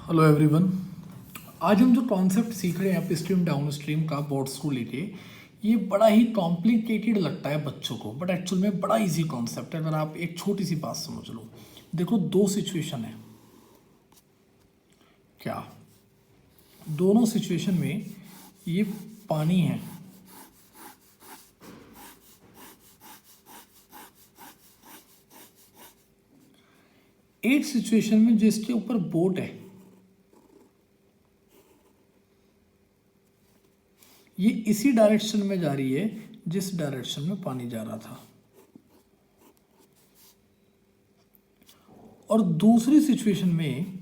Hello everyone. आज हम जो कॉन्सेप्ट सीख रहे हैं अप स्ट्रीम डाउन स्ट्रीम का बोर्ड्स को लेके, ये बड़ा ही कॉम्प्लिकेटेड लगता है बच्चों को, बट एक्चुअल में बड़ा इजी कॉन्सेप्ट है अगर आप एक छोटी सी बात समझ लो। देखो, दो सिचुएशन है। क्या दोनों सिचुएशन में ये पानी है, एक सिचुएशन में जिसके ऊपर बोट है, ये इसी डायरेक्शन में जा रही है जिस डायरेक्शन में पानी जा रहा था, और दूसरी सिचुएशन में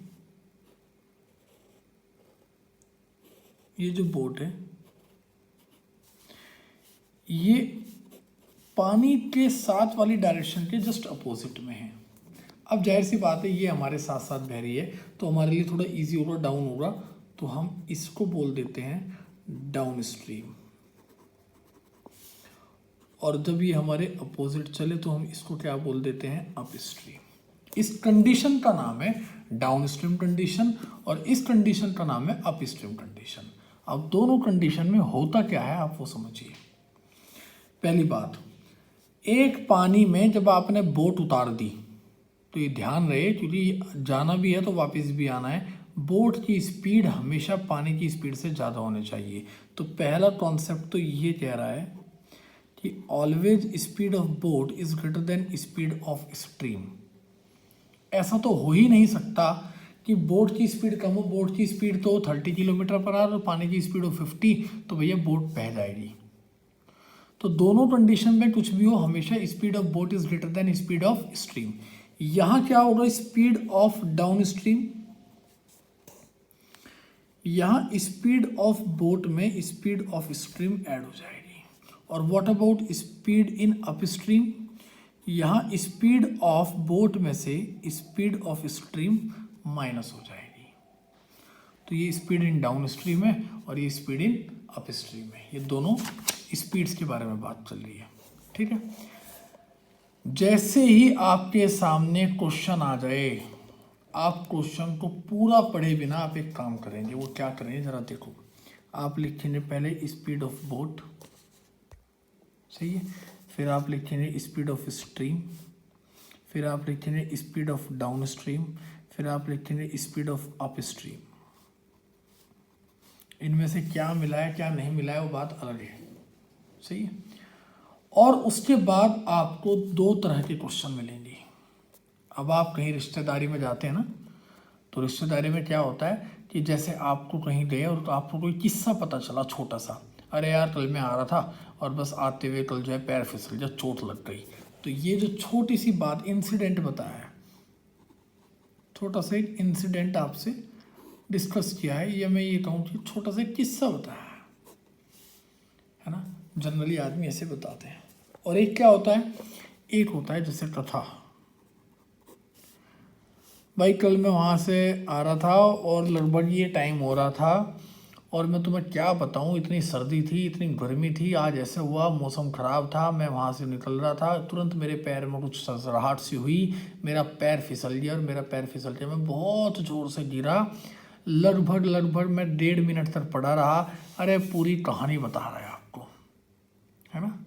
ये जो बोट है ये पानी के साथ वाली डायरेक्शन के जस्ट अपोजिट में है। अब जाहिर सी बात है, ये हमारे साथ साथ बह रही है तो हमारे लिए थोड़ा इजी होगा, डाउन होगा, तो हम इसको बोल देते हैं डाउन स्ट्रीम, और जब ये हमारे अपोजिट चले तो हम इसको क्या बोल देते हैं, अप स्ट्रीम। इस कंडीशन का नाम है डाउन स्ट्रीम कंडीशन और इस कंडीशन का नाम है अप स्ट्रीम कंडीशन। अब दोनों कंडीशन में होता क्या है आप वो समझिए। पहली बात, एक पानी में जब आपने बोट उतार दी तो ये ध्यान रहे, क्योंकि जाना भी है तो वापस भी आना है, बोट की स्पीड हमेशा पानी की स्पीड से ज़्यादा होनी चाहिए। तो पहला कॉन्सेप्ट तो ये कह रहा है कि always speed of boat is greater than speed of stream. ऐसा तो हो ही नहीं सकता कि बोट की स्पीड कम हो। बोट की स्पीड तो 30 किलोमीटर पर आवर और पानी की स्पीड हो 50, तो भैया बोट बह जाएगी। तो दोनों कंडीशन में कुछ भी हो, हमेशा speed of boat is greater than speed of stream. यहाँ क्या होगा, स्पीड ऑफ डाउन स्ट्रीम, यहाँ स्पीड ऑफ बोट में स्पीड ऑफ स्ट्रीम ऐड हो जाएगी। और what about speed in up stream, यहाँ स्पीड ऑफ बोट में से स्पीड ऑफ स्ट्रीम माइनस हो जाएगी। तो ये स्पीड इन डाउन स्ट्रीम है और ये स्पीड इन अप स्ट्रीम है। ये दोनों स्पीड्स के बारे में बात चल रही है, ठीक है। जैसे ही आपके सामने क्वेश्चन आ जाए, आप क्वेश्चन को पूरा पढ़े बिना आप एक काम करेंगे। वो क्या करेंगे जरा देखो। आप लिखेंगे पहले स्पीड ऑफ बोट, सही है, फिर आप लिखेंगे स्पीड ऑफ स्ट्रीम, फिर आप लिखेंगे स्पीड ऑफ डाउन स्ट्रीम, फिर आप लिखेंगे स्पीड ऑफ अप स्ट्रीम। इनमें से क्या मिला है क्या नहीं मिला है वो बात अलग है, सही है। और उसके बाद आपको दो तरह के क्वेश्चन मिलेंगे। अब आप कहीं रिश्तेदारी में जाते हैं ना, तो रिश्तेदारी में क्या होता है कि जैसे आपको कहीं गए और तो आपको कोई किस्सा पता चला छोटा सा, अरे यार कल मैं आ रहा था और बस आते हुए कल जो है पैर फिसल गया, चोट लग गई। तो ये जो छोटी सी बात इंसिडेंट बताया है, छोटा सा एक इंसिडेंट आपसे डिस्कस किया है, या मैं ये कहूँ कि छोटा सा किस्सा बताया है ना। जनरली आदमी ऐसे बताते हैं। और एक क्या होता है, एक होता है जैसे कथा। भाई कल मैं वहाँ से आ रहा था और लगभग ये टाइम हो रहा था, और मैं तुम्हें क्या बताऊँ, इतनी सर्दी थी, इतनी गर्मी थी, आज ऐसे हुआ, मौसम ख़राब था, मैं वहाँ से निकल रहा था, तुरंत मेरे पैर में कुछ सरसराहट सी हुई, मेरा पैर फिसल गया, और मेरा पैर फिसल गया, मैं बहुत ज़ोर से गिरा, लगभग मैं 1.5 मिनट तक पड़ा रहा। अरे पूरी कहानी बता रहा है आपको, है ना।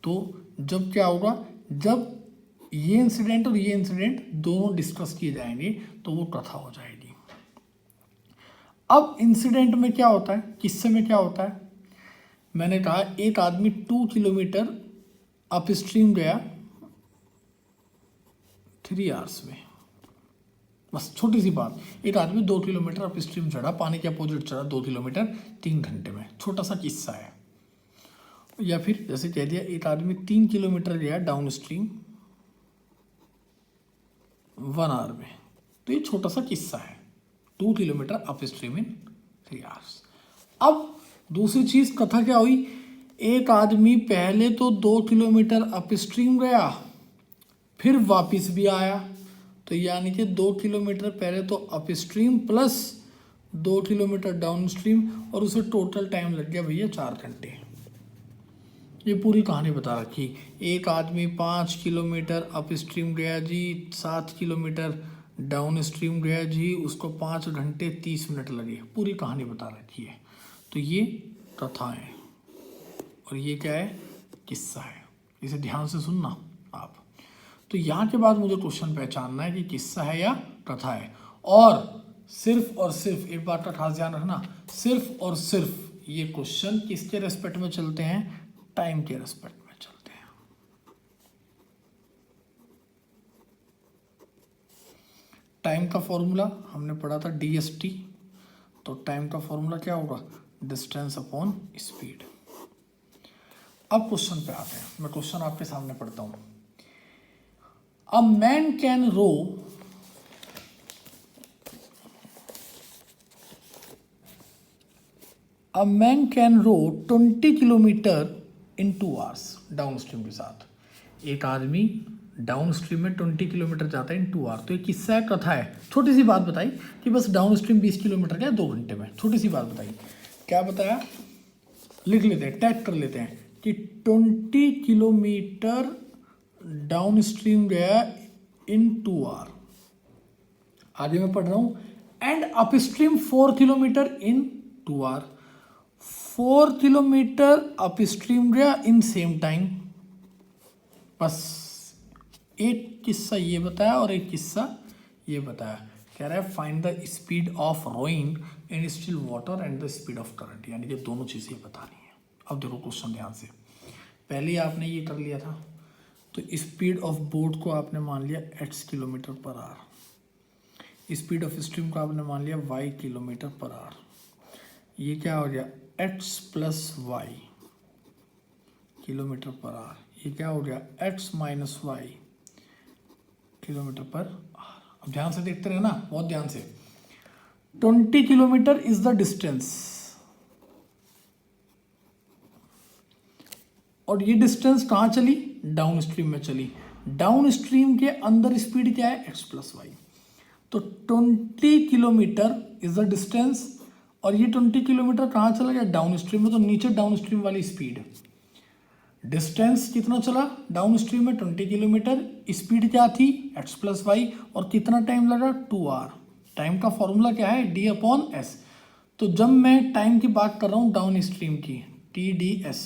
तो जब क्या होगा, जब ये इंसिडेंट और ये इंसिडेंट दोनों डिस्कस किए जाएंगे तो वो कथा हो जाएगी। अब इंसिडेंट में क्या होता है, किस्से में क्या होता है, मैंने कहा एक आदमी 2 किलोमीटर अप स्ट्रीम गया 3 आवर्स में। बस छोटी सी बात, एक आदमी 2 किलोमीटर अप स्ट्रीम चढ़ा, पानी के अपोजिट चढ़ा 2 किलोमीटर 3 घंटे में। छोटा सा किस्सा है। या फिर जैसे कह दिया एक आदमी 3 किलोमीटर गया डाउन स्ट्रीम 1 आवर में, तो ये छोटा सा किस्सा है। 2 kilometre up stream in 3 hours. अब दूसरी चीज कथा क्या हुई, एक आदमी पहले तो 2 किलोमीटर अप स्ट्रीम गया, फिर वापस भी आया, तो यानी कि 2 किलोमीटर पहले तो up stream plus 2 kilometre down stream, और उसे टोटल टाइम लग गया भैया 4 घंटे। ये पूरी कहानी बता रखी। एक आदमी 5 किलोमीटर अप स्ट्रीम गया जी, 7 किलोमीटर डाउन स्ट्रीम गया जी, उसको 5 घंटे 30 मिनट लगे, पूरी कहानी बता रखी है। तो ये कथा है और ये क्या है, किस्सा है। इसे ध्यान से सुनना आप। तो यहाँ के बाद मुझे क्वेश्चन पहचानना है कि किस्सा है या कथा है। और सिर्फ एक बात का खास ध्यान रखना, सिर्फ और सिर्फ ये क्वेश्चन किसके रेस्पेक्ट में चलते हैं, टाइम के रेस्पेक्ट में चलते हैं। टाइम का फॉर्मूला हमने पढ़ा था DST, तो टाइम का फॉर्मूला क्या होगा, डिस्टेंस अपॉन स्पीड। अब क्वेश्चन पे आते हैं, मैं क्वेश्चन आपके सामने पढ़ता हूं। A man can row A man can row 20 kilometre in 2 hours down stream के साथ। एक आदमी डाउन स्ट्रीम में 20 किलोमीटर जाता है इन 2 आवर। तो ये किस्सा है, कथा है। छोटी सी बात बताई कि बस डाउन स्ट्रीम 20 किलोमीटर का 2 घंटे में, छोटी सी बात बताई। क्या बताया, लिख लेते हैं, टैग कर लेते हैं कि 20 किलोमीटर डाउन स्ट्रीम गया इन 2 आवर। आगे मैं पढ़ रहा हूं, and up stream 4 kilometre in 2 hour. 4 kilometre up stream गया इन सेम टाइम। बस एक किस्सा ये बताया और एक किस्सा ये बताया। कह रहा है find the speed of rowing in still water and the speed of current, यानी कि दोनों चीज़ें बतानी है। अब देखो क्वेश्चन ध्यान से, पहले ही आपने ये कर लिया था, तो स्पीड ऑफ बोट को आपने मान लिया x kilometre per our, speed of stream को आपने मान लिया y किलोमीटर पर आवर। ये क्या हो गया, x plus Y kilometre per hour. ये क्या हो गया, x minus Y kilometre per hour. अब ध्यान से देखते रहे ना, बहुत ध्यान से। 20 किलोमीटर इज द डिस्टेंस, और ये डिस्टेंस कहाँ चली, डाउन स्ट्रीम में चली। डाउन स्ट्रीम के अंदर स्पीड क्या है, x प्लस वाई। तो 20 किलोमीटर इज द डिस्टेंस, और ये 20 किलोमीटर कहाँ चला गया, डाउन स्ट्रीम में। तो नीचे डाउन स्ट्रीम वाली स्पीड, डिस्टेंस कितना चला डाउन स्ट्रीम में 20 किलोमीटर, स्पीड क्या थी x प्लस वाई, और कितना टाइम लगा 2 आवर। टाइम का फॉर्मूला क्या है, d अपॉन एस। तो जब मैं टाइम की बात कर रहा हूँ डाउन स्ट्रीम की, TDS,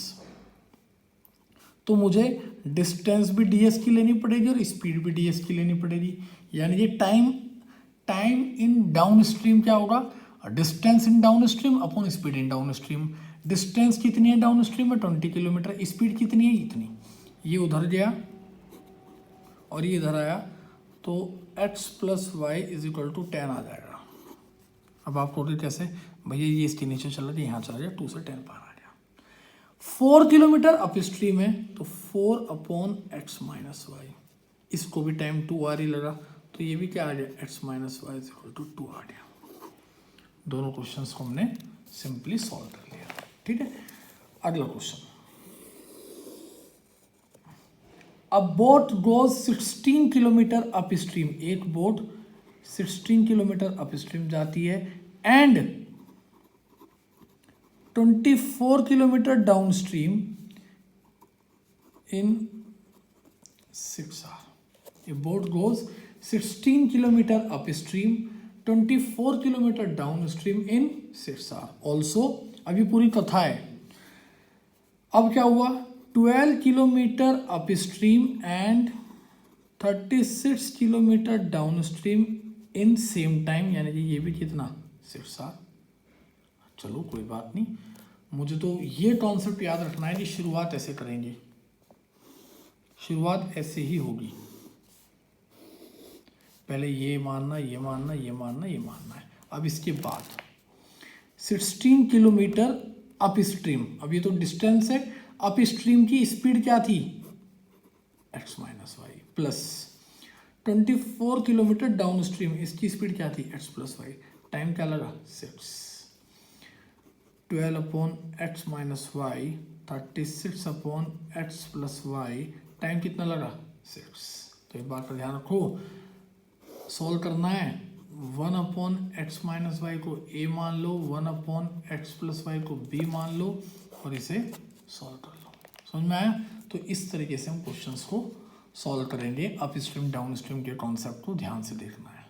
तो मुझे डिस्टेंस भी ds की लेनी पड़ेगी और स्पीड भी ds की लेनी पड़ेगी। यानी कि टाइम इन डाउन स्ट्रीम क्या होगा, distance in down stream upon speed in down stream. Distance कितनी है डाउन स्ट्रीम में, 20 किलोमीटर, स्पीड कितनी है, इतनी। ये उधर गया और ये इधर आया, तो x plus Y is equal to 10 आ जाएगा। अब आप कहोगे कैसे, भैया ये इसके नीचे चल रहा था, यहाँ चला गया, 2 से 10 पार आ गया। 4 किलोमीटर अप स्ट्रीम है, तो 4 अपॉन x माइनस वाई, इसको भी टाइम 2 आर ही लगा, तो ये भी क्या आ गया, x minus Y is equal to 2 आ गया। दोनों क्वेश्चंस को हमने सिंपली सॉल्व कर लिया। ठीक है, अगला question. A boat goes 16 kilometre up stream, एक बोट 16 किलोमीटर अप स्ट्रीम जाती है, and 24 kilometre down stream in 6 hour. A boat goes 16 kilometre up stream, 24 kilometre down stream in 6 hour also. अभी पूरी कथा है। अब क्या हुआ, 12 kilometre up stream and 36 kilometre down stream in same time, यानी कि ये भी कितना, 6 आवर। चलो कोई बात नहीं, मुझे तो ये कॉन्सेप्ट याद रखना है कि शुरुआत ऐसे करेंगे, शुरुआत ऐसे ही होगी। पहले ये मानना, ये मानना, ये मानना, ये मानना है। अब इसके बाद 16 किलोमीटर अप स्ट्रीम, अब ये तो डिस्टेंस है, अप स्ट्रीम की स्पीड क्या थी, x minus Y, plus 24 kilometre down stream, इसकी स्पीड क्या थी, x प्लस वाई। टाइम क्या लगा, 6। 12 upon X minus Y, 36 upon X plus Y, time कितना लगा, 6। तो एक बात का ध्यान रखो, सॉल्व करना है, 1 अपॉन एक्स माइनस वाई को a मान लो, 1 अपॉन एक्स प्लस वाई को b मान लो, और इसे सॉल्व कर लो। समझ में आया? तो इस तरीके से हम क्वेश्चंस को सॉल्व करेंगे। अप स्ट्रीम डाउन स्ट्रीम के कॉन्सेप्ट को ध्यान से देखना है।